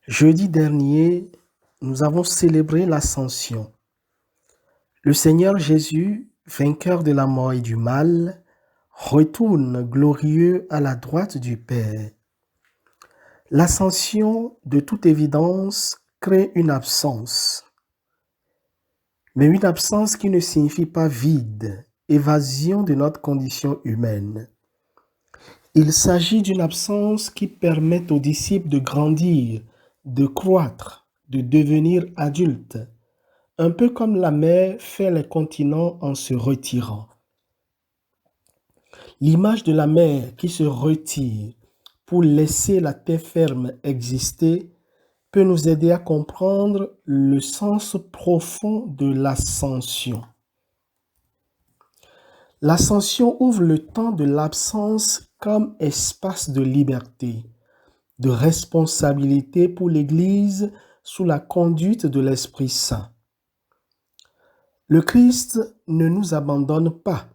Jeudi dernier, nous avons célébré l'Ascension. Le Seigneur Jésus, vainqueur de la mort et du mal, retourne glorieux à la droite du Père. L'Ascension, de toute évidence, crée une absence. Mais une absence qui ne signifie pas vide, évasion de notre condition humaine. Il s'agit d'une absence qui permet aux disciples de grandir, de croître, de devenir adultes, un peu comme la mer fait les continents en se retirant. L'image de la mer qui se retire pour laisser la terre ferme exister peut nous aider à comprendre le sens profond de l'ascension. L'ascension ouvre le temps de l'absence comme espace de liberté, de responsabilité pour l'Église sous la conduite de l'Esprit Saint. Le Christ ne nous abandonne pas.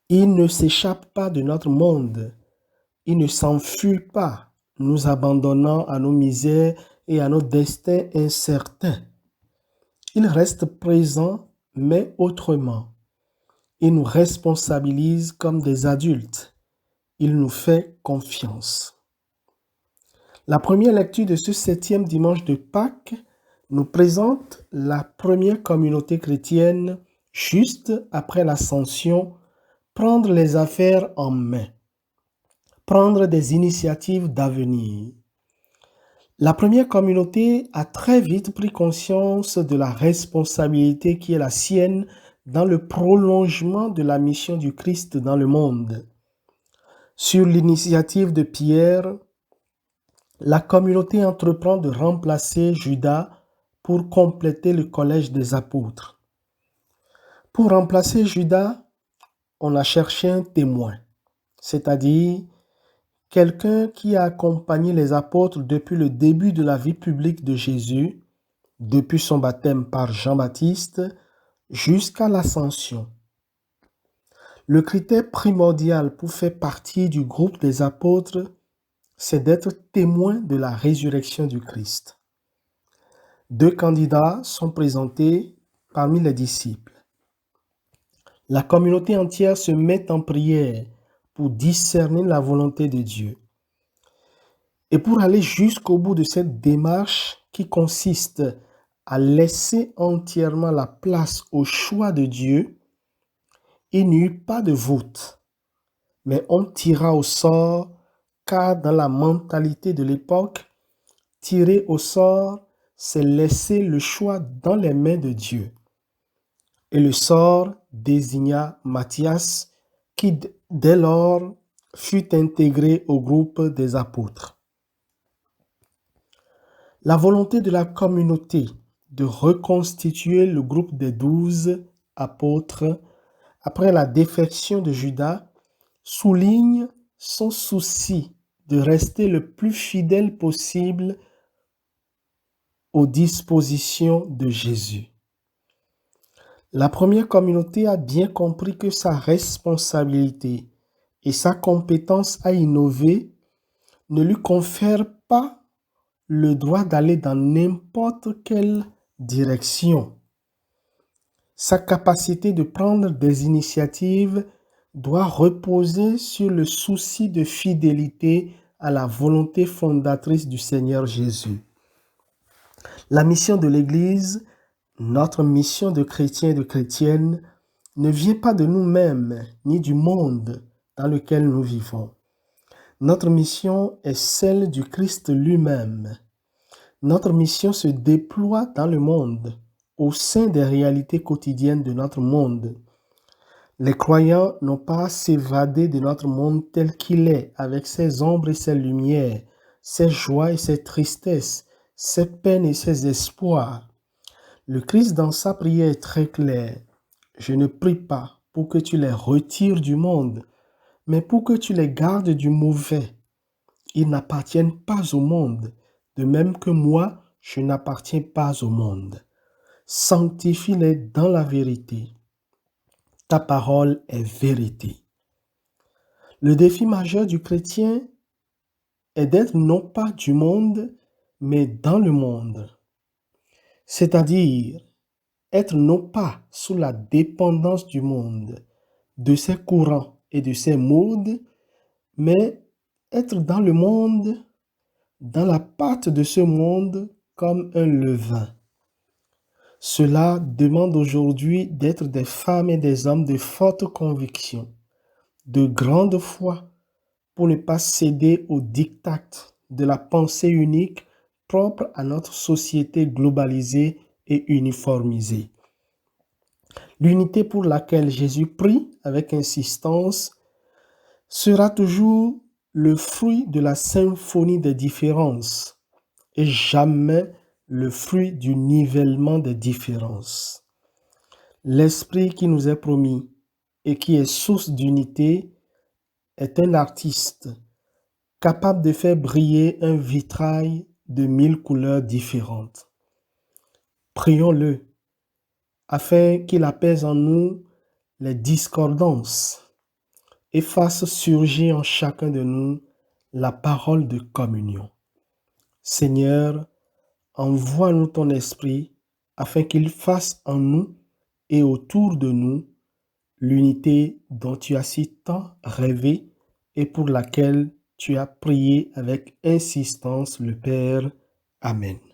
Il ne s'échappe pas de notre monde. Il ne s'enfuit pas, nous abandonnant à nos misères et à nos destins incertains. Il reste présent, mais autrement. Il nous responsabilise comme des adultes. Il nous fait confiance. La première lecture de ce 7e dimanche de Pâques nous présente la première communauté chrétienne juste après l'Ascension prendre les affaires en main, prendre des initiatives d'avenir. La première communauté a très vite pris conscience de la responsabilité qui est la sienne dans le prolongement de la mission du Christ dans le monde. Sur l'initiative de Pierre, la communauté entreprend de remplacer Judas pour compléter le collège des apôtres. Pour remplacer Judas, on a cherché un témoin, c'est-à-dire quelqu'un qui a accompagné les apôtres depuis le début de la vie publique de Jésus, depuis son baptême par Jean-Baptiste, jusqu'à l'Ascension. Le critère primordial pour faire partie du groupe des apôtres, c'est d'être témoin de la résurrection du Christ. 2 candidats sont présentés parmi les disciples. La communauté entière se met en prière pour discerner la volonté de Dieu. Et pour aller jusqu'au bout de cette démarche qui consiste à laisser entièrement la place au choix de Dieu, il n'y eut pas de vote, mais on tira au sort, car dans la mentalité de l'époque, tirer au sort, c'est laisser le choix dans les mains de Dieu. Et le sort désigna Matthias, qui dès lors fut intégré au groupe des apôtres. La volonté de la communauté de reconstituer le groupe des 12 apôtres après la défection de Judas souligne son souci de rester le plus fidèle possible aux dispositions de Jésus. La première communauté a bien compris que sa responsabilité et sa compétence à innover ne lui confèrent pas le droit d'aller dans n'importe quelle direction. Sa capacité de prendre des initiatives doit reposer sur le souci de fidélité à la volonté fondatrice du Seigneur Jésus. La mission de l'Église, notre mission de chrétiens et de chrétiennes, ne vient pas de nous-mêmes ni du monde dans lequel nous vivons. Notre mission est celle du Christ lui-même. Notre mission se déploie dans le monde, au sein des réalités quotidiennes de notre monde. Les croyants n'ont pas à s'évader de notre monde tel qu'il est, avec ses ombres et ses lumières, ses joies et ses tristesses, ses peines et ses espoirs. Le Christ dans sa prière est très clair. Je ne prie pas pour que tu les retires du monde, mais pour que tu les gardes du mauvais. Ils n'appartiennent pas au monde, de même que moi, je n'appartiens pas au monde. Sanctifie-les dans la vérité. Ta parole est vérité. Le défi majeur du chrétien est d'être non pas du monde, mais dans le monde. C'est-à-dire être non pas sous la dépendance du monde, de ses courants et de ses modes, mais être dans le monde, dans la pâte de ce monde comme un levain. Cela demande aujourd'hui d'être des femmes et des hommes de forte conviction, de grande foi, pour ne pas céder aux diktats de la pensée unique propre à notre société globalisée et uniformisée. L'unité pour laquelle Jésus prie avec insistance sera toujours le fruit de la symphonie des différences et jamais le fruit du nivellement des différences. L'esprit qui nous est promis et qui est source d'unité est un artiste capable de faire briller un vitrail de 1000 couleurs différentes. Prions-le afin qu'il apaise en nous les discordances et fasse surgir en chacun de nous la parole de communion. Seigneur, envoie-nous ton esprit afin qu'il fasse en nous et autour de nous l'unité dont tu as si tant rêvé et pour laquelle tu as prié avec insistance le Père. Amen.